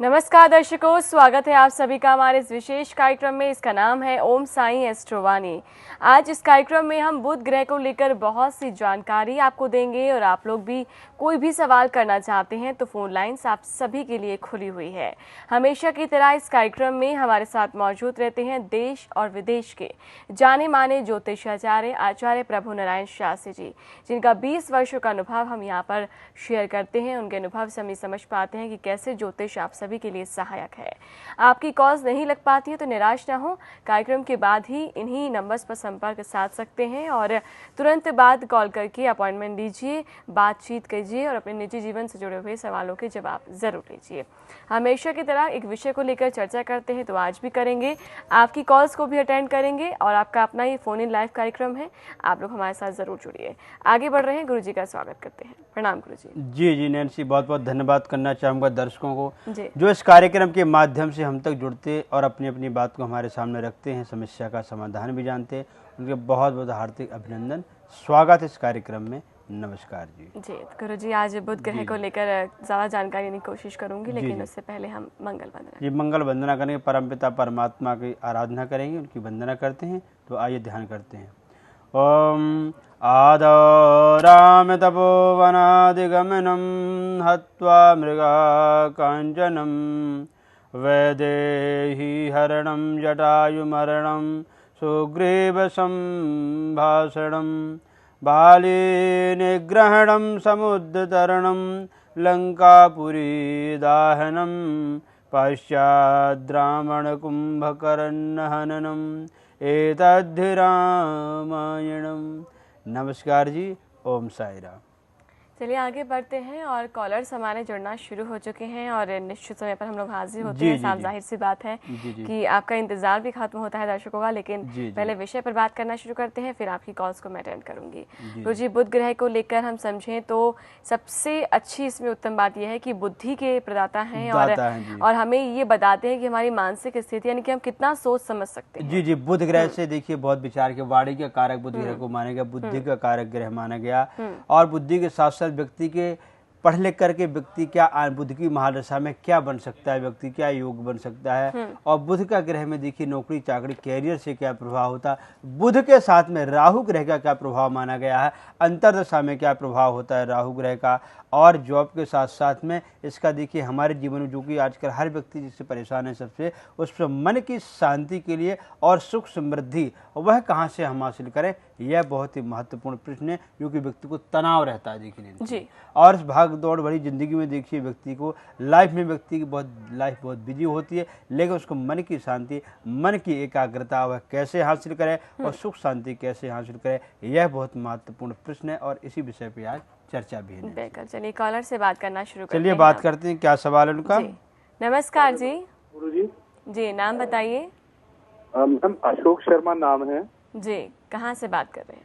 नमस्कार दर्शकों, स्वागत है आप सभी का हमारे इस विशेष कार्यक्रम में। इसका नाम है ओम साईं एस्ट्रोवाणी। आज इस कार्यक्रम में हम बुध ग्रह को लेकर बहुत सी जानकारी आपको देंगे और आप लोग भी कोई भी सवाल करना चाहते हैं तो फोन लाइन्स आप सभी के लिए खुली हुई है। हमेशा की तरह इस कार्यक्रम में हमारे साथ मौजूद रहते हैं देश और विदेश के जाने माने ज्योतिषाचार्य आचार्य प्रभु नारायण शास्त्री जी, जिनका 20 वर्षों का अनुभव हम यहाँ पर शेयर करते हैं। उनके अनुभव से हम समझ पाते हैं कि कैसे ज्योतिष आप सभी के लिए सहायक है। आपकी कॉल्स नहीं लग पाती है तो निराश ना हो, कार्यक्रम के बाद ही इन्हीं नंबर्स पर संपर्क साध सकते हैं और तुरंत बाद कॉल करके अपॉइंटमेंट लीजिए, बातचीत कीजिए और अपने निजी जीवन से जुड़े हुए सवालों के जवाब जरूर लीजिए। हमेशा की तरह एक विषय को लेकर चर्चा करते हैं तो आज भी करेंगे, आपकी कॉल्स को भी अटेंड करेंगे और आपका अपना ये फोन इन लाइव कार्यक्रम है, आप लोग हमारे साथ जरूर जुड़िए। आगे बढ़ रहे हैं, गुरु जी का स्वागत करते हैं। प्रणाम गुरु जी। जी नैन्सी, बहुत बहुत धन्यवाद करना चाहूँगा दर्शकों को जी। जो इस कार्यक्रम के माध्यम से हम तक जुड़ते और अपनी अपनी बात को हमारे सामने रखते हैं, समस्या का समाधान भी जानते हैं। उनके बहुत बहुत हार्दिक अभिनंदन, स्वागत इस कार्यक्रम में। नमस्कार जी। गुरु जी, आज बुध ग्रह को लेकर ज़्यादा जानकारी लेने की कोशिश करूंगी, लेकिन उससे पहले हम मंगल वंदना जी मंगल वंदना करेंगे, परमपिता परमात्मा की आराधना करेंगे, उनकी वंदना करते हैं। तो आइए ध्यान करते हैं। ओम आदौ राम तपोवनादिगमनं हत्वा मृगा कांचनं वैदेही हरणं जटायुमरणं सुग्रीवसंभाषणं बाली निग्रहणं समुद्रतरणं लंकापुरी दाहनं पश्चाद्रावणकुम्भकर्णहननम् एतद्धि रामायणम। नमस्कार जी, ओम साई राम। चलिए आगे बढ़ते हैं और कॉलर्स हमारे जुड़ना शुरू हो चुके हैं और निश्चित समय पर हम लोग हाजिर होते हैं। साफ जाहिर सी बात है कि आपका इंतजार भी खत्म होता है दर्शकों का, लेकिन पहले विषय पर बात करना शुरू करते हैं, फिर आपकी कॉल्स को मैं अटेंड करूंगी। गुरु जी, बुध ग्रह को लेकर हम समझें तो सबसे अच्छी इसमें उत्तम बात यह है कि बुद्धि के प्रदाता हैं और हमें ये बताते हैं कि हमारी मानसिक स्थिति यानी कि हम कितना सोच समझ सकते हैं। जी बुध ग्रह से देखिए बहुत विचार के वाणी का कारक बुध ग्रह को माना गया, बुद्धि का कारक ग्रह माना गया। और बुद्धि के साथ साथ व्यक्ति के पढ़ लिख करके व्यक्ति क्या बुध की महादशा में क्या बन सकता है, व्यक्ति क्या योग बन सकता है। और बुध का ग्रह में देखिए नौकरी चाकरी कैरियर से क्या प्रभाव होता है, बुध के साथ में राहु ग्रह का क्या प्रभाव माना गया है, अंतर्दशा में क्या प्रभाव होता है राहु ग्रह का। और जॉब के साथ साथ में इसका देखिए हमारे जीवन में जो कि आजकल हर व्यक्ति जिससे परेशान है सबसे, उस पर मन की शांति के लिए और सुख समृद्धि वह कहाँ से हम हासिल करें, यह बहुत ही महत्वपूर्ण प्रश्न है, क्योंकि व्यक्ति को तनाव रहता है देखिए जी। और इस भाग दौड़ भरी जिंदगी में देखिए व्यक्ति को लाइफ में व्यक्ति की लाइफ बहुत बिजी होती है, लेकिन उसको मन की शांति, मन की एकाग्रता वह कैसे हासिल करे और सुख शांति कैसे हासिल करे, यह बहुत महत्वपूर्ण प्रश्न है और इसी विषय पर आज चर्चा भी है। बिल्कुल, चलिए कॉलर से बात करना शुरू करते हैं। चलिए बात करते हैं, क्या सवाल है उनका। नमस्कार जी। गुरुजी जी, नाम बताइए। मैम अशोक शर्मा नाम है जी, कहाँ से बात कर रहे हैं?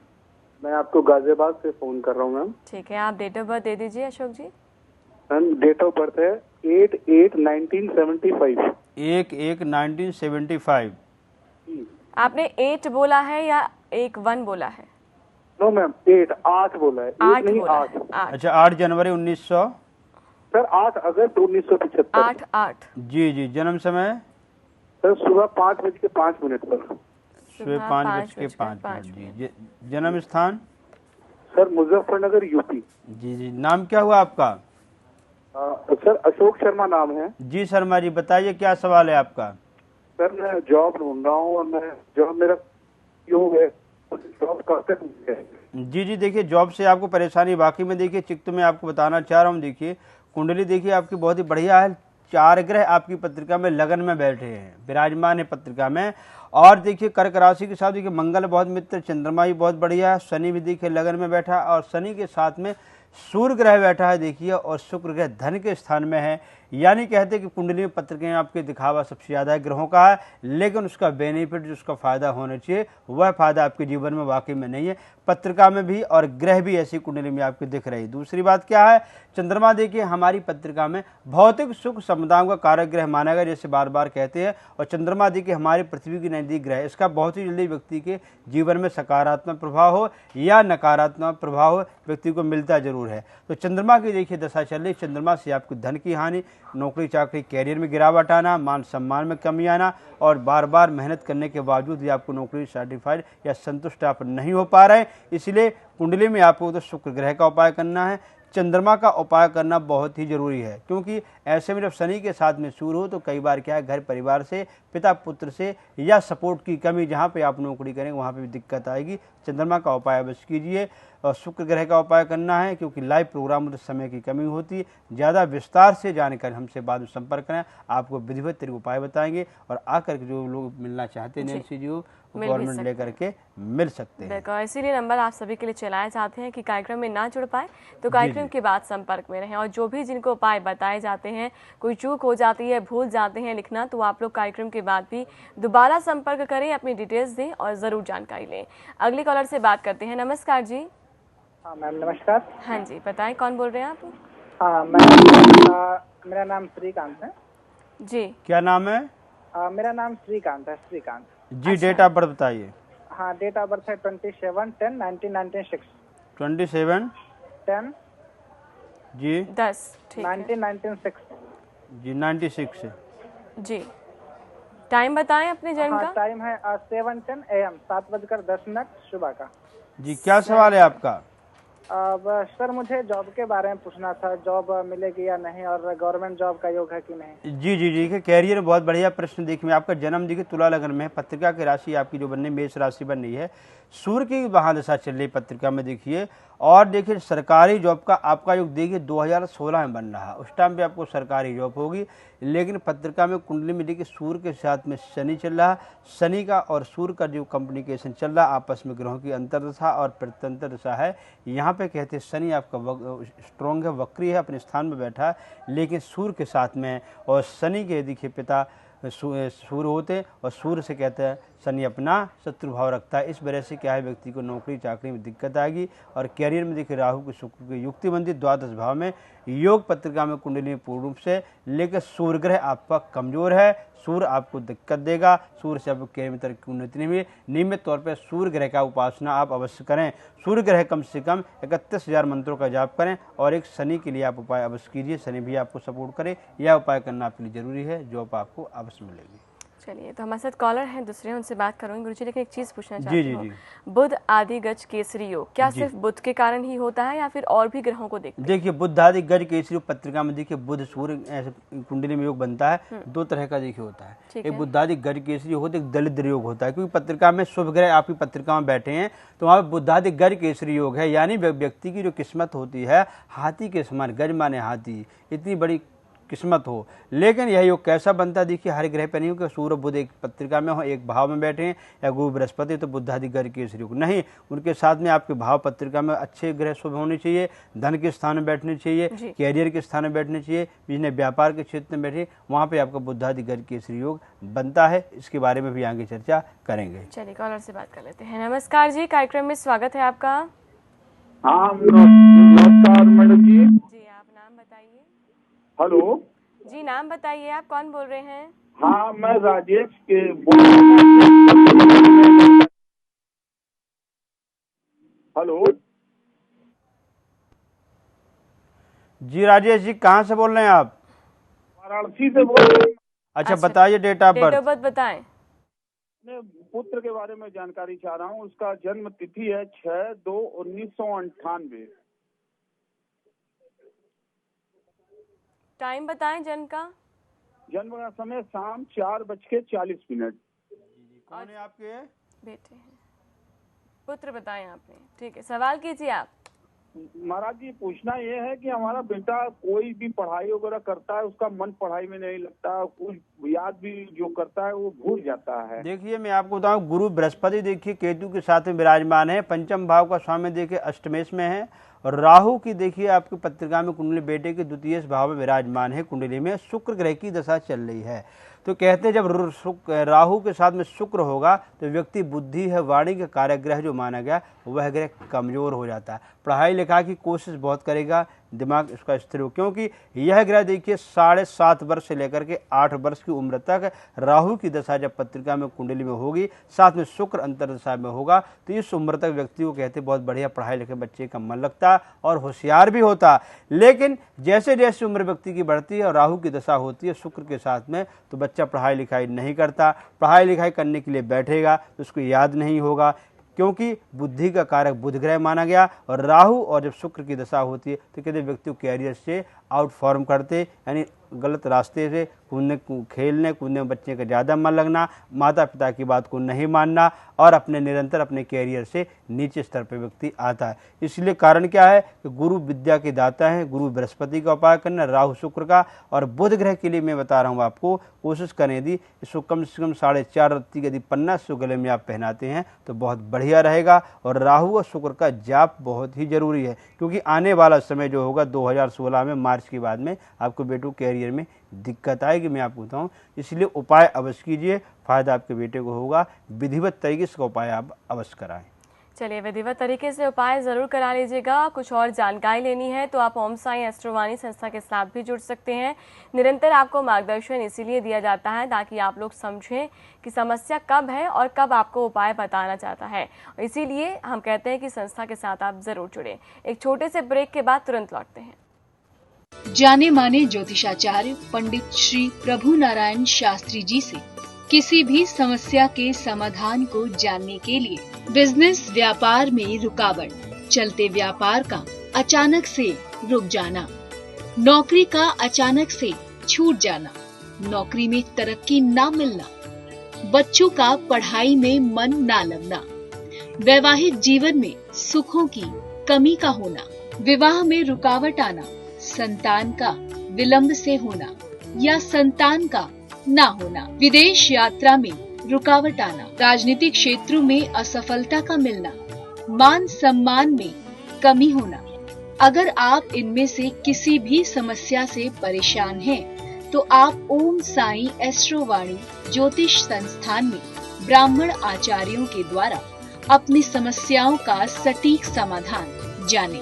मैं आपको गाजियाबाद से फोन कर रहा हूँ मैम। ठीक है, आप डेट ऑफ बर्थ दे दीजिए अशोक जी। मैम डेट ऑफ बर्थ है 8/8/1975। 8/8/1975। आपने 8 बोला है या 1 बोला है? नो मैम 8 बोला है, 8 नहीं बोला 8। है। 8। अच्छा, 8 जनवरी 1900। सर 8 अगस्त 1975। 8। जी जन्म समय सर सुबह 5:05 पर। सुबह 5:05। जी जन्म स्थान सर मुजफ्फरनगर यूपी। जी नाम क्या हुआ आपका? सर अशोक शर्मा नाम है। जी शर्मा जी, बताइए क्या सवाल है आपका। सर मैं जॉब ढूंढ रहा हूँ और मैं जॉब मेरा योग है, जॉब कब तक है? जी देखिए जॉब से आपको परेशानी वाकई में देखिए चित्त में आपको बताना चाह रहा हूँ। देखिए कुंडली देखिए आपकी बहुत ही बढ़िया है, 4 ग्रह आपकी पत्रिका में लगन में बैठे हैं, विराजमान है पत्रिका में। और देखिए कर्क राशि के साथ देखिए मंगल बहुत मित्र, चंद्रमा भी बहुत बढ़िया है, शनि भी देखिए लगन में बैठा और शनि के साथ में सूर्य ग्रह बैठा है देखिए, और शुक्र ग्रह धन के स्थान में है। यानी कहते हैं कि कुंडली में पत्रिका आपके दिखावा सबसे ज़्यादा ग्रहों का है, लेकिन उसका बेनिफिट जो उसका फायदा होना चाहिए वह फायदा आपके जीवन में वाकई में नहीं है। पत्रिका में भी और ग्रह भी ऐसी कुंडली में आपको दिख रही है। दूसरी बात क्या है, चंद्रमा देखिए हमारी पत्रिका में भौतिक सुख समुदायों का कारक ग्रह माना गया, जैसे बार बार कहते हैं। और चंद्रमा देखिए हमारी पृथ्वी की नजदीक ग्रह, इसका बहुत ही जल्दी व्यक्ति के जीवन में सकारात्मक प्रभाव हो या नकारात्मक प्रभाव हो व्यक्ति को मिलता जरूर है। तो चंद्रमा की देखिए दशा चल रही, चंद्रमा से आपको धन की हानि, नौकरी चाकरी कैरियर में गिरावट आना, मान सम्मान में कमी आना और बार बार मेहनत करने के बावजूद भी आपको नौकरी सर्टिफाइड या संतुष्ट आप नहीं हो पा रहे हैं। इसलिए कुंडली में आपको तो शुक्र ग्रह का उपाय करना है, चंद्रमा का उपाय करना बहुत ही जरूरी है, क्योंकि ऐसे में जब शनि के साथ में सूर्य हो तो कई बार क्या है, घर परिवार से, पिता पुत्र से या सपोर्ट की कमी, जहाँ पे आप नौकरी करेंगे वहाँ पे भी दिक्कत आएगी। चंद्रमा का उपाय अवश्य कीजिए और शुक्र ग्रह का उपाय करना है, क्योंकि लाइव प्रोग्राम में समय की कमी होती है। ज़्यादा विस्तार से जानकारी हमसे बाद में संपर्क करें, आपको विधिवत तरीके उपाय बताएंगे और आकर के जो लोग मिलना चाहते हैं नैन्सी जी गवर्नमेंट लेकर के मिल सकते हैं। बिल्कुल, इसीलिए नंबर आप सभी के लिए चलाए जाते हैं कि कार्यक्रम में ना जुड़ पाए तो कार्यक्रम के बाद संपर्क में रहें। और जो भी जिनको उपाय बताए जाते हैं, कोई चूक हो जाती है, भूल जाते हैं लिखना, तो आप लोग कार्यक्रम के बाद भी दोबारा संपर्क करें, अपनी डिटेल्स दें और ज़रूर जानकारी लें। अगले कॉलर से बात करते हैं। नमस्कार जी। हाँ मैम नमस्कार। हाँ जी, बताएं कौन बोल रहे हैं आप? हाँ मैं मेरा नाम श्रीकांत है जी। क्या नाम है? मेरा नाम श्रीकांत है, श्रीकांत जी। अच्छा। डेट ऑफ बर्थ बताइए। हाँ, डेट ऑफ बर्थ है 27/10/1996। 27/10 जी 1996 जी 96 जी। टाइम बताएं अपने जन्म का। टाइम है 7:10 AM, 7:10 सुबह का। जी। क्या सवाल है आपका? अब सर मुझे जॉब के बारे में पूछना था, जॉब मिलेगी या नहीं और गवर्नमेंट जॉब का योग है कि नहीं। जी जी जी। कैरियर में बहुत बढ़िया प्रश्न। देखिए, आपका जन्म देखिए तुला लगन में है, पत्रिका की राशि आपकी जो बनने मेष राशि बन रही है, सूर्य की महादशा चल रही पत्रिका में देखिए। और देखिए सरकारी जॉब का आपका योग देखिए 2016 में बन रहा है, उस टाइम पे आपको सरकारी जॉब होगी। लेकिन पत्रिका में कुंडली में देखिए सूर्य के साथ में शनि चल रहा है, शनि का और सूर्य का जो कम्युनिकेशन चल रहा है, आपस में ग्रहों की अंतर्दशा और प्रत्यंतर दशा है। यहाँ पे कहते हैं शनि आपका स्ट्रॉन्ग है, वक्री है, अपने स्थान में बैठा है, लेकिन सूर्य के साथ में। और शनि के देखिए पिता सूर्य होते और सूर्य से कहते हैं शनि अपना शत्रु भाव रखता है। इस वजह से क्या है, व्यक्ति को नौकरी चाकरी में दिक्कत आएगी। और कैरियर में देखिए राहु के शुक्र की युक्ति बनती द्वादश भाव में, योग पत्रिका में कुंडली में पूर्ण रूप से, लेकिन सूर्य ग्रह आपका कमजोर है, सूर्य आपको दिक्कत देगा, सूर्य से आपको कैरियर में तरक्की की उन्नति नहीं हुई। नियमित तौर पर सूर्य ग्रह का उपासना आप अवश्य करें। सूर्य ग्रह कम से कम 31,000 मंत्रों का जाप करें और एक शनि के लिए आप उपाय अवश्य कीजिए, शनि भी आपको सपोर्ट करे। यह उपाय करना आपके लिए जरूरी है, जॉब आपको अवश्य मिलेगी। चलिए, तो हमारे साथ कॉलर हैं दूसरे, उनसे बात करूंगी। गुरुजी, लेकिन एक चीज पूछना चाहती जी हूँ, जी। बुध आदि गज केसरी योग क्या सिर्फ बुध के कारण ही होता है या फिर और भी ग्रहों को देखते हैं? देखिए बुध आदि गज केसरी पत्रिका में देखिए बुध सूर्य ऐसे कुंडली में योग बनता है, दो तरह का देखिए होता है। एक बुध आदि गज केसरी होता है, एक दलिद्र योग होता है। क्योंकि पत्रिका में शुभ ग्रह आपकी पत्रिका में बैठे हैं तो वहाँ पे बुध आदि गज केसरी योग है, यानी व्यक्ति की जो किस्मत होती है हाथी के समान, गज माने हाथी, इतनी बड़ी किस्मत हो। लेकिन यह योग कैसा बनता है, देखिए हर ग्रह पर नहीं हो कि सूर्य बुध एक पत्रिका में हो, एक भाव में बैठे हैं, या गुरु बृहस्पति तो बुध आदि गज केसरी योग नहीं, उनके साथ में आपके भाव पत्रिका में अच्छे ग्रह शुभ होने चाहिए, धन के स्थान में बैठने चाहिए, कैरियर के स्थान में बैठने चाहिए, जिन्हें व्यापार के क्षेत्र में बैठे वहाँ पे आपका बुध आदि गज केसरी योग बनता है। इसके बारे में भी आगे चर्चा करेंगे। चलिए कॉलर से बात कर लेते हैं। नमस्कार जी, कार्यक्रम में स्वागत है आपका। हाँ नमस्कार मैडम जी। आप नाम बताइए। हेलो जी, नाम बताइए, आप कौन बोल रहे हैं? हाँ मैं राजेश के हेलो जी राजेश जी, कहाँ से बोल रहे हैं आप? वाराणसी से बोल रहे हैं। अच्छा, बताइए डेट ऑफ बर्थ। बताएं। मैं पुत्र के बारे में जानकारी चाह रहा हूँ। उसका जन्म तिथि है 6/2/1998। टाइम बताएं जन्म का। जन्म का समय शाम 4:40। कौन है आपके? बेटे हैं, पुत्र बताएं आपने। ठीक है, सवाल कीजिए आप। महाराज जी, पूछना ये है कि हमारा बेटा कोई भी पढ़ाई वगैरह करता है, उसका मन पढ़ाई में नहीं लगता, कुछ याद भी जो करता है वो भूल जाता है। देखिए मैं आपको बताऊं, गुरु बृहस्पति देखिए केतु के साथ में विराजमान है, पंचम भाव का स्वामी देखिए अष्टमेश में है, और राहु की देखिए आपकी पत्रिका में कुंडली बेटे के द्वितीय भाव में विराजमान है। कुंडली में शुक्र ग्रह की दशा चल रही है, तो कहते हैं जब राहु के साथ में शुक्र होगा तो व्यक्ति बुद्धि है, वाणी का कारक ग्रह जो माना गया वह ग्रह कमजोर हो जाता है। पढ़ाई लिखाई की कोशिश बहुत करेगा दिमाग इसका स्थिर हो, क्योंकि यह ग्रह देखिए 7.5 वर्ष से लेकर के 8 वर्ष की उम्र तक राहु की दशा जब पत्रिका में कुंडली में होगी, साथ में शुक्र अंतर दशा में होगा, तो इस उम्र तक व्यक्ति को कहते बहुत बढ़िया पढ़ाई लिखे बच्चे का मन लगता और होशियार भी होता। लेकिन जैसे जैसे उम्र व्यक्ति की बढ़ती है और राहु की दशा होती है शुक्र के साथ में, तो बच्चा पढ़ाई लिखाई नहीं करता, पढ़ाई लिखाई करने के लिए बैठेगा तो उसको याद नहीं होगा, क्योंकि बुद्धि का कारक बुध ग्रह माना गया। और राहु और जब शुक्र की दशा होती है तो कहते व्यक्ति को कैरियर से आउट फॉर्म करते, यानी गलत रास्ते से खेलने कूदने में बच्चे का ज़्यादा मन लगना, माता पिता की बात को नहीं मानना और अपने निरंतर अपने कैरियर से नीचे स्तर पर व्यक्ति आता है। इसलिए कारण क्या है कि गुरु विद्या के दाता हैं, गुरु बृहस्पति का उपाय करना, राहु शुक्र का। और बुध ग्रह के लिए मैं बता रहा हूँ आपको, कोशिश करें यदि इसको कम से कम 4.5 रत्ती के यदि पन्ना से गले में आप पहनाते हैं तो बहुत बढ़िया रहेगा। और राहु और शुक्र का जाप बहुत ही जरूरी है, क्योंकि आने वाला समय जो होगा 2016 में मार्च के बाद में आपको बेटू कैरियर में दिक्कत आएगी, मैं आपको बताऊं। इसलिए उपाय अवश्य कीजिए, फायदा आपके बेटे को होगा। विधिवत तरीके से उपाय आप अवश्य कराएं। चलिए, विधिवत तरीके से उपाय ज़रूर करा लीजिएगा। कुछ और जानकारी लेनी है तो आप ओम साई एस्ट्रोवाणी संस्था के साथ भी जुड़ सकते हैं। निरंतर आपको मार्गदर्शन इसीलिए दिया जाता है ताकि आप लोग समझें कि समस्या कब है और कब आपको उपाय बताना चाहता है। इसीलिए हम कहते हैं कि संस्था के साथ आप ज़रूर जुड़ें। एक छोटे से ब्रेक के बाद तुरंत लौटते हैं। जाने माने ज्योतिषाचार्य पंडित श्री प्रभु नारायण शास्त्री जी से किसी भी समस्या के समाधान को जानने के लिए बिजनेस व्यापार में रुकावट, चलते व्यापार का अचानक से रुक जाना, नौकरी का अचानक से छूट जाना, नौकरी में तरक्की ना मिलना, बच्चों का पढ़ाई में मन ना लगना, वैवाहिक जीवन में सुखों की कमी का होना, विवाह में रुकावट आना, संतान का विलंब से होना या संतान का ना होना, विदेश यात्रा में रुकावट आना, राजनीतिक क्षेत्रों में असफलता का मिलना, मान सम्मान में कमी होना। अगर आप इनमें से किसी भी समस्या से परेशान हैं, तो आप ओम साई एस्ट्रोवाणी ज्योतिष संस्थान में ब्राह्मण आचार्यों के द्वारा अपनी समस्याओं का सटीक समाधान जानें।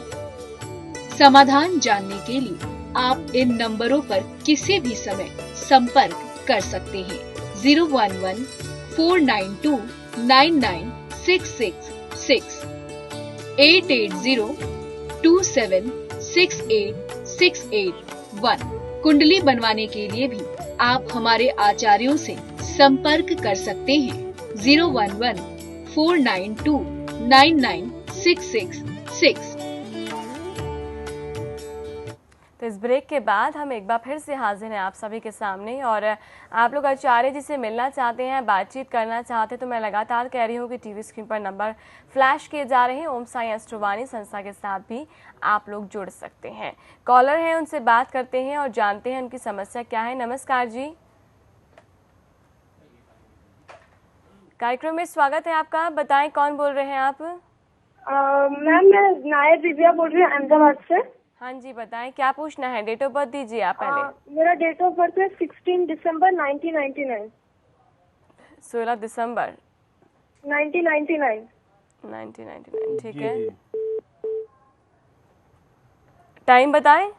समाधान जानने के लिए आप इन नंबरों पर किसी भी समय संपर्क कर सकते हैं। 011-492-99666, 880-2768-681। कुंडली बनवाने के लिए भी आप हमारे आचार्यों से संपर्क कर सकते हैं। 011-492-99666। तो इस ब्रेक के बाद हम एक बार फिर से हाजिर हैं आप सभी के सामने। और आप लोग आचार्य जी से मिलना चाहते हैं, बातचीत करना चाहते हैं, तो मैं लगातार कह रही हूँ कि टीवी स्क्रीन पर नंबर फ्लैश किए जा रहे हैं। ओम साई एस्ट्रोवाणी संस्था के साथ भी आप लोग जुड़ सकते हैं। कॉलर हैं, उनसे बात करते हैं और जानते हैं उनकी समस्या क्या है। नमस्कार जी, कार्यक्रम में स्वागत है आपका। बताएं कौन बोल रहे हैं आप? मैम मैं नायर दिव्या बोल रही हूँ अहमदाबाद से। हाँ जी, बताएं क्या पूछना है। डेट ऑफ बर्थ दीजिए आप पहले। मेरा डेट ऑफ बर्थ है 16 दिसंबर 1999। 16 दिसंबर 1999। ठीक है। टाइम बताएं।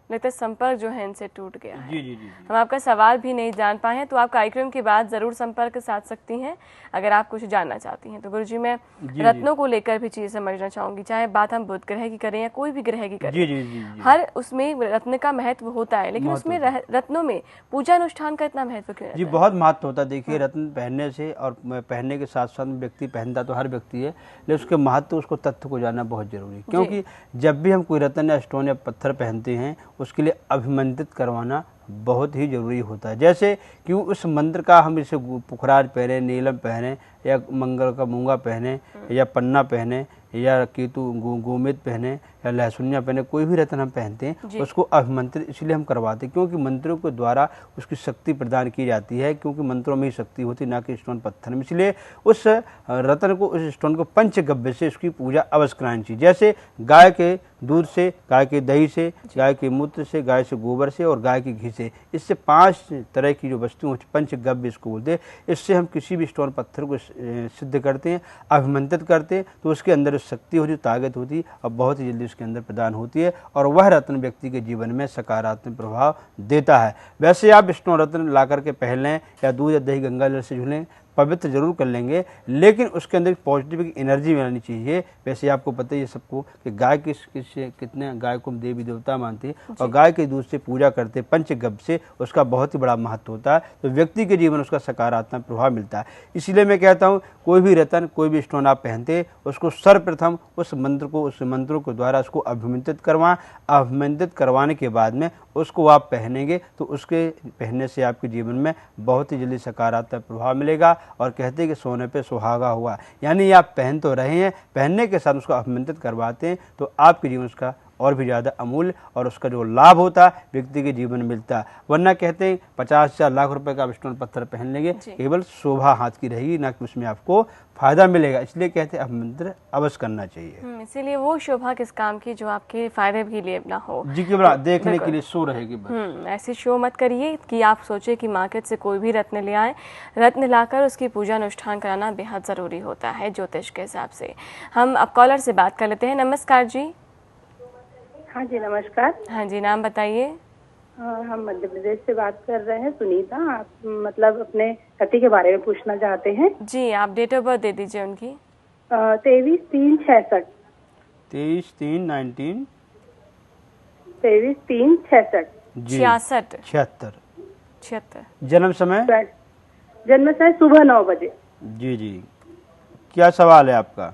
लगता है संपर्क जो है इनसे टूट गया है। जी। हम आपका सवाल भी नहीं जान पाए हैं, तो आप कार्यक्रम के बाद जरूर संपर्क साध सकती हैं अगर आप कुछ जानना चाहती हैं। तो गुरुजी, मैं रत्नों को लेकर भी चीज समझना चाहूंगी, चाहे बात हम बुध ग्रह की करें या कोई भी ग्रह की करें। जी। हर उसमें रत्न का महत्व होता है, लेकिन उसमें रत्नों में पूजा अनुष्ठान का इतना महत्व क्यों? जी, बहुत महत्व होता है। देखिए, रत्न पहनने से और पहनने के साथ साथ व्यक्ति पहनता तो हर व्यक्ति है, लेकिन उसके महत्व, उसको तथ्य को जानना बहुत जरूरी है। क्योंकि जब भी हम कोई रत्न या स्टोन या पत्थर पहनते हैं, उसके लिए अभिमंत्रित करवाना बहुत ही जरूरी होता है। जैसे कि उस मंत्र का हम इसे पुखराज पहने, नीलम पहने, या मंगल का मूंगा पहने, या पन्ना पहने, या केतु गोमित पहने, या लहसुनिया पहने, कोई भी रत्न हम पहनते हैं उसको अभिमंत्रित इसलिए हम करवाते हैं क्योंकि मंत्रों के द्वारा उसकी शक्ति प्रदान की जाती है, क्योंकि मंत्रों में ही शक्ति होती है, ना कि स्टोन पत्थर में। इसलिए उस रत्न को, उस स्टोन को पंचगव्य से उसकी पूजा अवश्य करानी चाहिए। जैसे गाय के दूध से, गाय के दही से, गाय के मूत्र से, गाय से गोबर से और गाय के घी से। इससे 5 तरह की जो वस्तुएं पंचगव्य इसको बोलते हैं, इससे हम किसी भी स्टोन पत्थर को सिद्ध करते हैं, अभिमंत्रित करते हैं, तो उसके अंदर शक्ति होती है, ताकत होती है और बहुत ही जल्दी उसके अंदर प्रदान होती है और वह रत्न व्यक्ति के जीवन में सकारात्मक प्रभाव देता है। वैसे आप स्टोन रत्न ला करके पहन लें या दूध या दही गंगा जल से झूलें, पवित्र जरूर कर लेंगे, लेकिन उसके अंदर पॉजिटिव एनर्जी आनी चाहिए। वैसे आपको पता ही है सबको कि गाय कितने गाय को हम देवी देवता मानते हैं और गाय के दूध से पूजा करते हैं, पंचगव्य से उसका बहुत ही बड़ा महत्व होता है, तो व्यक्ति के जीवन उसका सकारात्मक प्रभाव मिलता है। इसलिए मैं कहता हूँ कोई भी रत्न कोई भी स्टोन आप पहनते उसको सर्वप्रथम उस मंत्रों के द्वारा उसको अभिमंत्रित करवाएं। अभिमंत्रित करवाने के बाद में उसको आप पहनेंगे तो उसके पहनने से आपके जीवन में बहुत ही जल्दी सकारात्मक प्रभाव मिलेगा। और कहते हैं कि सोने पे सुहागा हुआ, यानी आप पहन तो रहे हैं, पहनने के साथ उसको अभिमंत्रित करवाते हैं तो आपके जीवन उसका और भी ज़्यादा अमूल्य और उसका जो लाभ होता है व्यक्ति के जीवन में मिलता है। वरना कहते हैं 50,000 लाख रुपए का आप स्टोन पत्थर पहन लेंगे, केवल शोभा हाथ की रहेगी, ना कि उसमें आपको फायदा मिलेगा। इसलिए कहते हैं अभिमंत्रण अवश्य करना चाहिए। इसीलिए वो शोभा किस काम की जो आपके फायदे के लिए ना हो, जी केवल देखने के लिए शो रहेगी बस। ऐसी शो मत करिए कि आप सोचे कि मार्केट से कोई भी रत्न ले आए, रत्न लाकर उसकी पूजा अनुष्ठान कराना बेहद ज़रूरी होता है ज्योतिष के हिसाब से। हम अब कॉलर से बात कर लेते हैं। नमस्कार जी। हाँ जी नमस्कार। हाँ जी, नाम बताइए। हम मध्य प्रदेश से बात कर रहे हैं, सुनीता। आप मतलब अपने पति के बारे में पूछना चाहते हैं? जी, आप डेट ऑफ बर्थ दे दीजिए उनकी। 23/3/66। 23/3/19 23/3/66। 76। जन्म समय? जन्म समय सुबह 9 बजे। जी जी, क्या सवाल है आपका?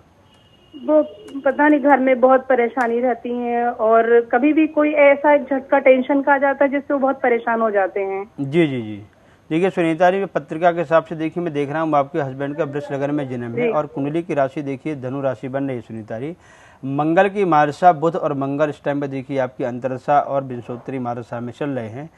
वो पता नहीं घर में बहुत परेशानी रहती है और कभी भी कोई ऐसा झटका टेंशन का आ जाता है जिससे वो बहुत परेशान हो जाते हैं। जी जी जी, देखिए सुनीता जी, पत्रिका के हिसाब से देखिए मैं देख रहा हूँ आपके हस्बैंड का वृष लग्न में जन्म है और कुंडली की राशि देखिए धनु राशि बन रही है सुनीता जी। मंगल की मारसा, बुध और मंगल इस टाइम पर देखिए आपकी अंतरसा और विंशोत्तरी मारसा में चल रहे हैं।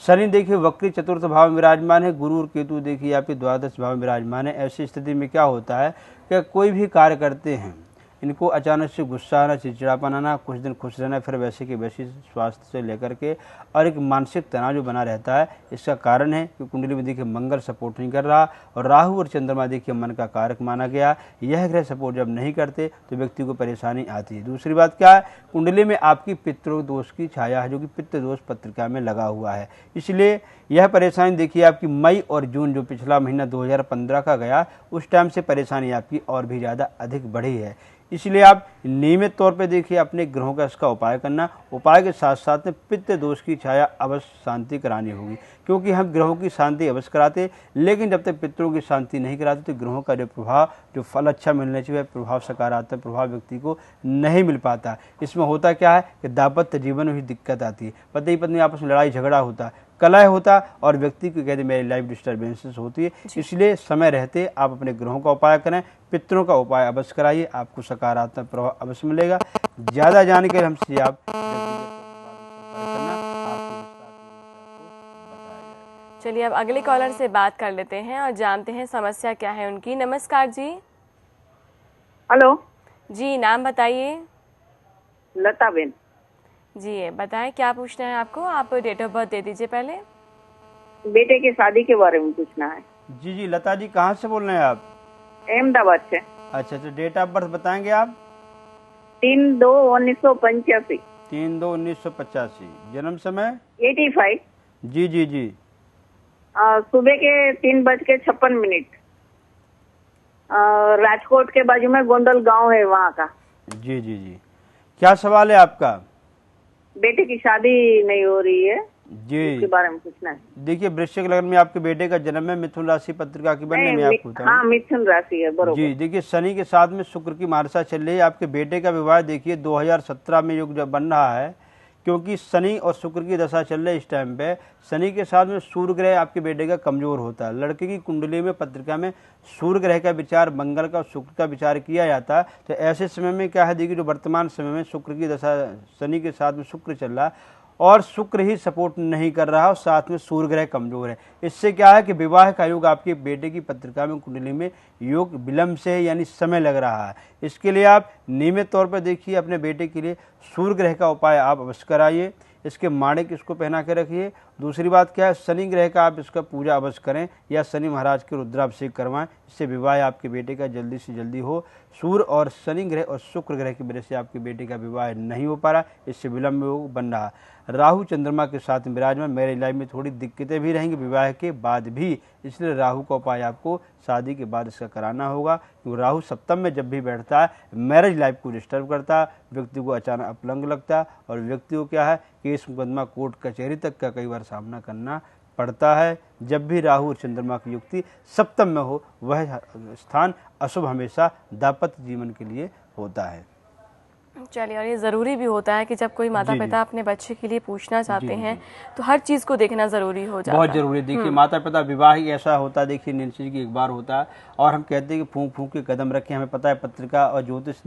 शनि देखिए वक्री चतुर्थ भाव में विराजमान है। गुरु और केतु देखिए आपके द्वादश भाव में विराजमान है। ऐसी स्थिति में क्या होता है कि कोई भी कार्य करते हैं इनको अचानक से गुस्सा आना, चिड़चिड़ापन आना, कुछ दिन खुश रहना, फिर वैसे के वैसे स्वास्थ्य से लेकर के और एक मानसिक तनाव जो बना रहता है। इसका कारण है कि कुंडली में देखिए मंगल सपोर्ट नहीं कर रहा और राहु और चंद्रमा देखिए मन का कारक माना गया। यह ग्रह सपोर्ट जब नहीं करते तो व्यक्ति को परेशानी आती है। दूसरी बात क्या है, कुंडली में आपकी पितृ दोष की छाया है जो कि पितृ दोष पत्रिका में लगा हुआ है। इसलिए यह परेशानी देखिए आपकी मई और जून जो पिछला महीना 2015 का गया उस टाइम से परेशानी आपकी और भी ज़्यादा अधिक बढ़ी है। इसलिए आप नियमित तौर पे देखिए अपने ग्रहों का इसका उपाय करना। उपाय के साथ साथ में पित्त दोष की छाया अवश्य शांति करानी होगी, क्योंकि हम ग्रहों की शांति अवश्य कराते, लेकिन जब तक पितरों की शांति नहीं कराते तो ग्रहों का जो प्रभाव, जो फल अच्छा मिलना चाहिए प्रभाव, सकारात्मक प्रभाव व्यक्ति को नहीं मिल पाता। इसमें होता क्या है कि दाम्पत्य जीवन में भी दिक्कत आती है, पति पत्नी आपस में लड़ाई झगड़ा होता है, कलह होता और व्यक्ति को कहते मेरी लाइफ डिस्टर्बेंसेस होती है। इसलिए समय रहते आप अपने ग्रहों का उपाय करें, पितरों का उपाय अवश्य कराइए, आपको सकारात्मक प्रभाव अवश्य मिलेगा। ज़्यादा जानकारी हमसे आप चलिए अब अगले कॉलर से बात कर लेते हैं और जानते हैं समस्या क्या है उनकी। नमस्कार जी। हेलो जी, नाम बताइए। लता बेन। जी बताएं क्या पूछना है आपको। आप डेट ऑफ बर्थ दे दीजिए पहले। बेटे की शादी के बारे में पूछना है। जी जी, लता जी कहाँ से बोल रहे हैं आप? अहमदाबाद से। अच्छा, तो डेट ऑफ बर्थ बताएंगे आप? 3/2/1985। 3/2/1985। जन्म समय? 85। जी जी जी। सुबह के 3:56। राजकोट के बाजू में गोंडल गांव है वहाँ का। जी जी जी, क्या सवाल है आपका? बेटे की शादी नहीं हो रही है जी, उसके बारे में पूछना है। देखिए वृश्चिक लग्न में आपके बेटे का जन्म है, मिथुन राशि पत्रिका की बनने में आपको बताऊं। हाँ, मिथुन राशि है बरोबर। जी देखिए, शनि के साथ में शुक्र की मारसा चल रही है। आपके बेटे का विवाह देखिए 2017 में योग जब बन रहा है, क्योंकि शनि और शुक्र की दशा चल रही है इस टाइम पे। शनि के साथ में सूर्य ग्रह आपके बेटे का कमजोर होता है। लड़के की कुंडली में पत्रिका में सूर्य ग्रह का विचार, मंगल का और शुक्र का विचार किया जाता है। तो ऐसे समय में क्या है, देखिए जो वर्तमान समय में शुक्र की दशा, शनि के साथ में शुक्र चल रहा है और शुक्र ही सपोर्ट नहीं कर रहा और साथ में सूर्य ग्रह कमजोर है। इससे क्या है कि विवाह का योग आपके बेटे की पत्रिका में, कुंडली में योग विलंब से है, यानी समय लग रहा है। इसके लिए आप नियमित तौर पर देखिए अपने बेटे के लिए सूर्य ग्रह का उपाय आप अवश्य कराइए। इसके माणिक इसको पहना के रखिए। दूसरी बात क्या है, शनि ग्रह का आप इसका पूजा अवश्य करें या शनि महाराज के रुद्राभिषेक करवाएं, इससे विवाह आपके बेटे का जल्दी से जल्दी हो। सूर्य और शनि ग्रह और शुक्र ग्रह की वजह से आपके बेटे का विवाह नहीं हो पा रहा, इससे विलंब बन रहा। राहु चंद्रमा के साथ विराजमान, मैरिज लाइफ में थोड़ी दिक्कतें भी रहेंगी विवाह के बाद भी, इसलिए राहु का उपाय आपको शादी के बाद इसका कराना होगा, क्योंकि राहु सप्तम में जब भी बैठता है मैरिज लाइफ को डिस्टर्ब करता है, व्यक्ति को अचानक अपलंग लगता है और व्यक्ति को क्या है केस मुकदमा कोर्ट कचहरी तक का कई बार सामना करना पड़ता है। जब भी राहु और चंद्रमा की युक्ति सप्तम में हो वह स्थान अशुभ हमेशा दाम्पत्य जीवन के लिए होता है। चलिए, और ये ज़रूरी भी होता है कि जब कोई माता पिता अपने बच्चे के लिए पूछना चाहते हैं तो हर चीज़ को देखना ज़रूरी हो जाता है। बहुत जरूरी है। देखिए माता पिता विवाह ही ऐसा होता है, देखिए निश्चय की एक बार होता है और हम कहते हैं कि फूंक फूंक के कदम रखें। हमें पता है पत्रिका और ज्योतिष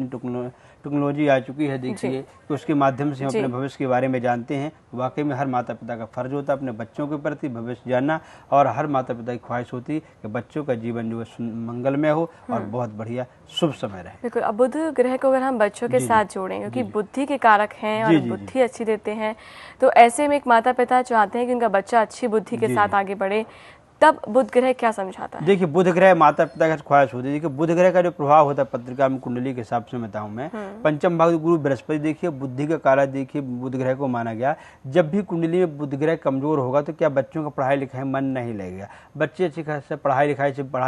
टेक्नोलॉजी आ चुकी है, देखिए कि उसके माध्यम से हम अपने भविष्य के बारे में जानते हैं। वाकई में हर माता पिता का फर्ज होता है अपने बच्चों के प्रति भविष्य जानना, और हर माता पिता की ख्वाहिश होती है कि बच्चों का जीवन जो है मंगलमय हो और बहुत बढ़िया शुभ समय रहे। बिल्कुल। अब बुध ग्रह को अगर हम बच्चों के साथ जोड़ें, क्योंकि बुद्धि के कारक हैं और बुद्धि अच्छी देते हैं, तो ऐसे में एक माता पिता चाहते हैं कि उनका बच्चा अच्छी बुद्धि के साथ आगे बढ़े, तब बुध ग्रह क्या समझाता है? देखिए बुध ग्रह माता पिता का ख्वाहिश होती है। देखिए बुध ग्रह का जो प्रभाव होता है पत्रिका में कुंडली के हिसाब से बताऊं मैं, पंचम भाव गुरु बृहस्पति, देखिए बुद्धि का कारक देखिए बुध ग्रह को माना गया। जब भी कुंडली में बुध ग्रह कमजोर होगा तो क्या बच्चों का पढ़ाई लिखाई मन नहीं लगेगा। बच्चे अच्छी खासी पढ़ाई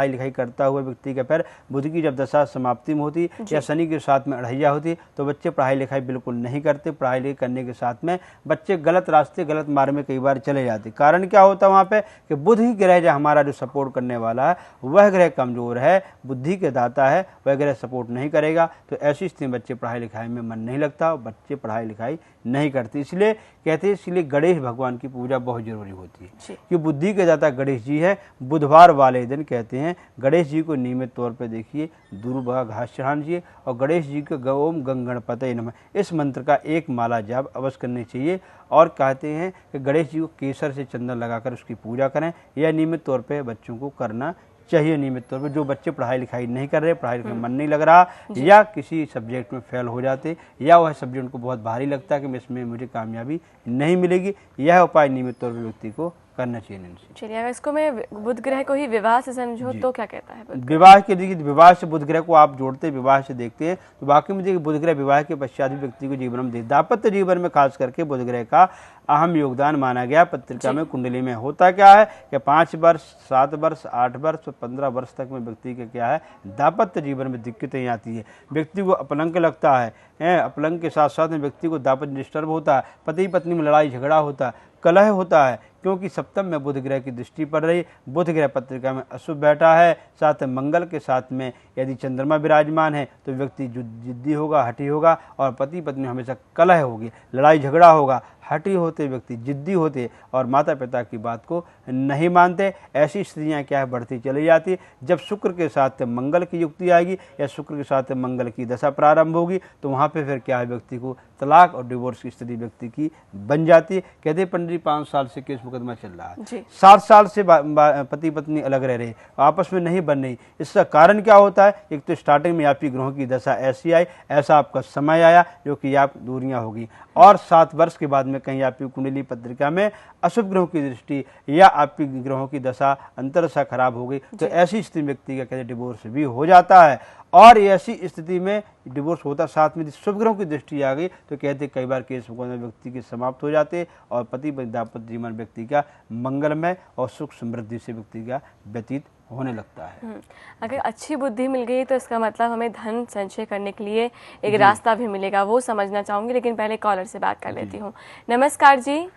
लिखाई करता हुआ व्यक्ति का पैर बुध की जब दशा समाप्ति में होती या शनि के साथ में अढ़ैया होती तो बच्चे पढ़ाई लिखाई बिल्कुल नहीं करते। पढ़ाई लिखाई करने के साथ में बच्चे गलत रास्ते गलत मार्ग में कई बार चले जाते। कारण क्या होता है वहाँ पे कि बुध ही ग्रह जो हमारा जो सपोर्ट करने वाला है वह ग्रह कमजोर है, बुद्धि के दाता है, वह ग्रह सपोर्ट नहीं करेगा, तो ऐसी स्थिति में बच्चे पढ़ाई लिखाई में मन नहीं लगता और बच्चे पढ़ाई लिखाई नहीं करते। इसलिए कहते हैं इसलिए गणेश भगवान की पूजा बहुत जरूरी होती है कि बुद्धि के दाता गणेश जी है। बुधवार वाले दिन कहते हैं गणेश जी को नियमित तौर पर देखिए दूर्वा घास चढ़ाना चाहिए और गणेश जी के ओम गणपतये नमः इस मंत्र का एक माला जाप अवश्य करनी चाहिए। और कहते हैं कि गणेश जी को केसर से चंदन लगाकर उसकी पूजा करें, यह नियमित तौर पे बच्चों को करना चाहिए। नियमित तौर पे जो बच्चे पढ़ाई लिखाई नहीं कर रहे, पढ़ाई लिखाई मन नहीं लग रहा या किसी सब्जेक्ट में फेल हो जाते या वह सब्जेक्ट उनको बहुत भारी लगता है कि इसमें मुझे कामयाबी नहीं मिलेगी, यह उपाय नियमित तौर पर व्यक्ति को करना चाहिए। चलिए, अगर इसको मैं बुध ग्रह को ही विवाह से समझूं तो क्या कहता है? विवाह के देखिए विवाह से बुध ग्रह को आप जोड़ते विवाह से देखते हैं तो वाकई में देखिए बुध ग्रह विवाह के पश्चात भी व्यक्ति को जीवन में दाम्पत्य जीवन में खास करके बुध ग्रह का अहम योगदान माना गया। पत्रिका में कुंडली में होता क्या है कि 5 वर्ष 7 वर्ष 8 वर्ष 15 वर्ष तक में व्यक्ति के क्या है दाम्पत्य जीवन में दिक्कतें आती है, व्यक्ति को अपलंग लगता है। अपलंग के साथ साथ में व्यक्ति को दाम्पत्य डिस्टर्ब होता है, पति पत्नी में लड़ाई झगड़ा होता है, कलह होता है, क्योंकि सप्तम में बुध ग्रह की दृष्टि पड़ रही। बुध ग्रह पत्रिका में अशुभ बैठा है, साथ मंगल के साथ में यदि चंद्रमा विराजमान है तो व्यक्ति जिद्दी होगा, हठी होगा और पति पत्नी हमेशा कलह होगी, लड़ाई झगड़ा होगा। हठी होते व्यक्ति जिद्दी होते और माता पिता की बात को नहीं मानते। ऐसी स्थितियाँ क्या है बढ़ती चली जाती। जब शुक्र के साथ मंगल की युक्ति आएगी या शुक्र के साथ मंगल की दशा प्रारंभ होगी तो वहाँ पे फिर क्या है व्यक्ति को तलाक और डिवोर्स की स्थिति व्यक्ति की बन जाती है। कहते 5 साल से केस मुकदमा चल रहा है, 7 साल से पति पत्नी अलग रह रहे, आपस में नहीं बन रही। इसका कारण क्या होता है? एक तो स्टार्टिंग में आपकी ग्रहों की दशा ऐसी आई, ऐसा आपका समय आया जो कि आप दूरियां होगी, और 7 वर्ष के बाद में कहीं आपकी कुंडली पत्रिका में अशुभ ग्रहों की दृष्टि या आपकी ग्रहों की दशा अंतरदशा खराब हो गई तो ऐसी स्थिति व्यक्ति का कहते डिवोर्स भी हो जाता है। और ऐसी स्थिति में डिवोर्स होता साथ में शुभ ग्रहों की दृष्टि आ गई तो कहते कई बार केस मुकदमे व्यक्ति के समाप्त हो जाते और पति दाम्पत्य जीवन व्यक्ति का मंगलमय और सुख समृद्धि से व्यक्ति का व्यतीत होने लगता है। अगर अच्छी बुद्धि मिल गई तो इसका मतलब हमें धन संचय करने के लिए एक रास्ता भी मिलेगा, वो समझना चाहूंगी। लेकिन पहले कॉलर से बात कर लेती हूँ। नमस्कार जी।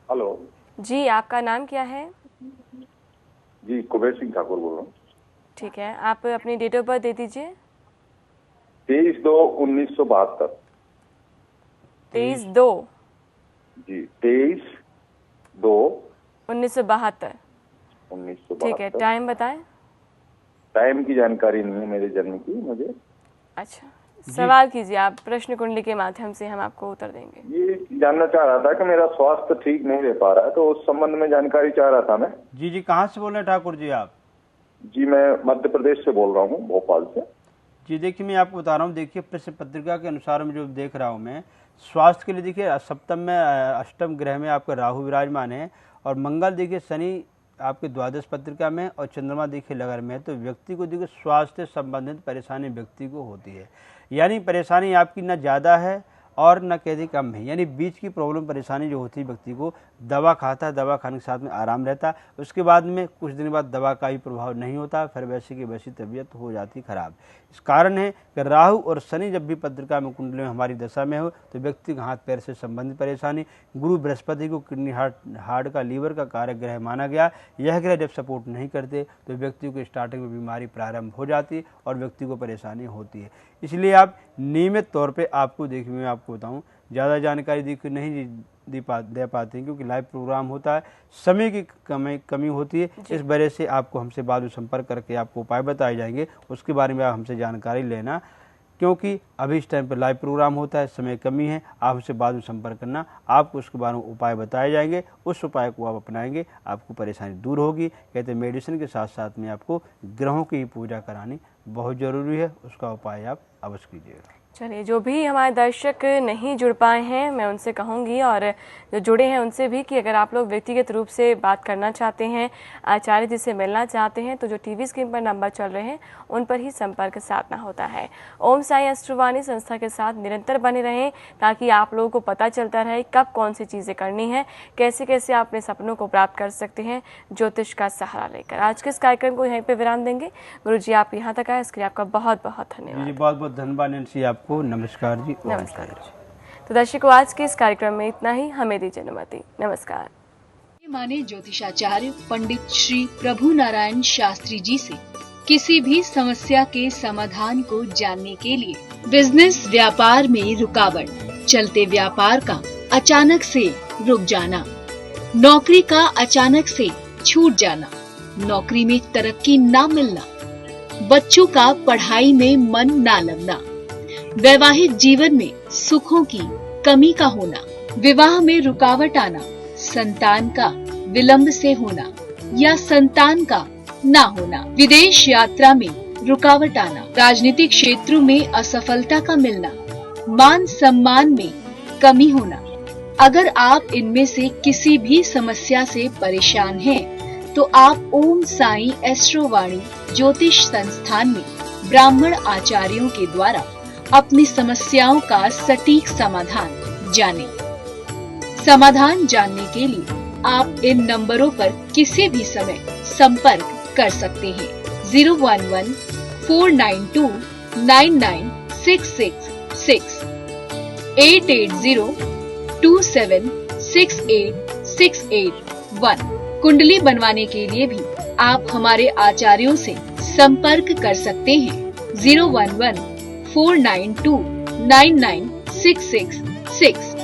हेलो जी, आपका नाम क्या है? जी, कुबेर सिंह ठाकुर बोल रहा हूँ। ठीक है, आप अपनी डेट ऑफ बर्थ दे दीजिए। 23/2/1972। 23/2 जी, 23/2/1972। 1972। ठीक है, टाइम बताएं। टाइम की जानकारी नहीं है मेरे जन्म की मुझे। अच्छा, सवाल कीजिए आप, प्रश्न कुंडली के माध्यम से हम आपको उत्तर देंगे। ये जानना चाह रहा था कि मेरा स्वास्थ्य ठीक नहीं रह पा रहा है तो उस संबंध में जानकारी चाह रहा था मैं। जी, कहाँ से बोल रहे हैं ठाकुर जी आप? जी, मैं मध्य प्रदेश से बोल रहा हूँ, भोपाल से। जी देखिए, मैं आपको बता रहा हूँ, देखिए प्रश्न पत्रिका के अनुसार मैं जो देख रहा हूँ मैं, स्वास्थ्य के लिए देखिए सप्तम में अष्टम ग्रह में आपका राहु विराजमान है, और मंगल देखिए शनि आपके द्वादश पत्रिका में, और चंद्रमा देखिए लगन में है। तो व्यक्ति को देखिए स्वास्थ्य संबंधित परेशानी व्यक्ति को होती है, यानी परेशानी आपकी न ज़्यादा है और न कहीं कम है, यानी बीच की प्रॉब्लम परेशानी जो होती है व्यक्ति को। दवा खाता है, दवा खाने के साथ में आराम रहता है, उसके बाद में कुछ दिन बाद दवा का ही प्रभाव नहीं होता, फिर वैसी की वैसी तबीयत हो जाती खराब। इस कारण है कि राहु और शनि जब भी पत्रिका में कुंडली में हमारी दशा में हो तो व्यक्ति का हाथ पैर से संबंधित परेशानी। गुरु बृहस्पति को किडनी हार्ट का लीवर का कारक ग्रह माना गया। यह ग्रह जब सपोर्ट नहीं करते तो व्यक्ति को स्टार्टिंग में बीमारी प्रारंभ हो जाती है और व्यक्ति को परेशानी होती है। इसलिए आप नियमित तौर पे आपको देखिए, मैं आपको बताऊं, ज़्यादा जानकारी देखिए नहीं दे पाते हैं क्योंकि लाइव प्रोग्राम होता है, समय की कमी होती है। इस वजह से आपको हमसे बाद में संपर्क करके आपको उपाय बताए जाएंगे, उसके बारे में आप हमसे जानकारी लेना, क्योंकि अभी इस टाइम पर लाइव प्रोग्राम होता है, समय कमी है। आप हमसे बाद में संपर्क करना, आपको उसके बारे में उपाय बताए जाएंगे, उस उपाय को आप अपनाएंगे, आपको परेशानी दूर होगी। कहते हैं मेडिसिन के साथ साथ में आपको ग्रहों की पूजा करानी बहुत ज़रूरी है, उसका उपाय आप अवश्य कीजिएगा। चलिए, जो भी हमारे दर्शक नहीं जुड़ पाए हैं मैं उनसे कहूँगी, और जो जुड़े हैं उनसे भी, कि अगर आप लोग व्यक्तिगत रूप से बात करना चाहते हैं, आचार्य जी से मिलना चाहते हैं, तो जो टीवी स्क्रीन पर नंबर चल रहे हैं उन पर ही संपर्क साधना होता है। ओम साई एस्ट्रोवाणी संस्था के साथ निरंतर बने रहें ताकि आप लोगों को पता चलता रहे कब कौन सी चीज़ें करनी है, कैसे कैसे आप अपने सपनों को प्राप्त कर सकते हैं ज्योतिष का सहारा लेकर। आज के इस कार्यक्रम को यहीं पर विराम देंगे। गुरु जी आप यहाँ तक आए, इसके लिए आपका बहुत बहुत धन्यवाद। जी बहुत बहुत धन्यवाद नैन्सी आपको। नमस्कार जी। नमस्कार जी। तो दर्शकों, आज के इस कार्यक्रम में इतना ही। हमें दीजिए अनुमति। नमस्कार। माने ज्योतिषाचार्य पंडित श्री प्रभु नारायण शास्त्री जी से किसी भी समस्या के समाधान को जानने के लिए बिजनेस व्यापार में रुकावट, चलते व्यापार का अचानक से रुक जाना, नौकरी का अचानक से छूट जाना, नौकरी में तरक्की ना मिलना, बच्चों का पढ़ाई में मन ना लगना, वैवाहिक जीवन में सुखों की कमी का होना, विवाह में रुकावट आना, संतान का विलंब से होना या संतान का ना होना, विदेश यात्रा में रुकावट आना, राजनीतिक क्षेत्रों में असफलता का मिलना, मान सम्मान में कमी होना। अगर आप इनमें से किसी भी समस्या से परेशान हैं, तो आप ओम साई एस्ट्रोवाणी ज्योतिष संस्थान में ब्राह्मण आचार्यों के द्वारा अपनी समस्याओं का सटीक समाधान जानें। समाधान जानने के लिए आप इन नंबरों पर किसी भी समय संपर्क कर सकते हैं। 011-492-99666, 880-2768-681। कुंडली बनवाने के लिए भी आप हमारे आचार्यों से संपर्क कर सकते हैं। 011-492-99666।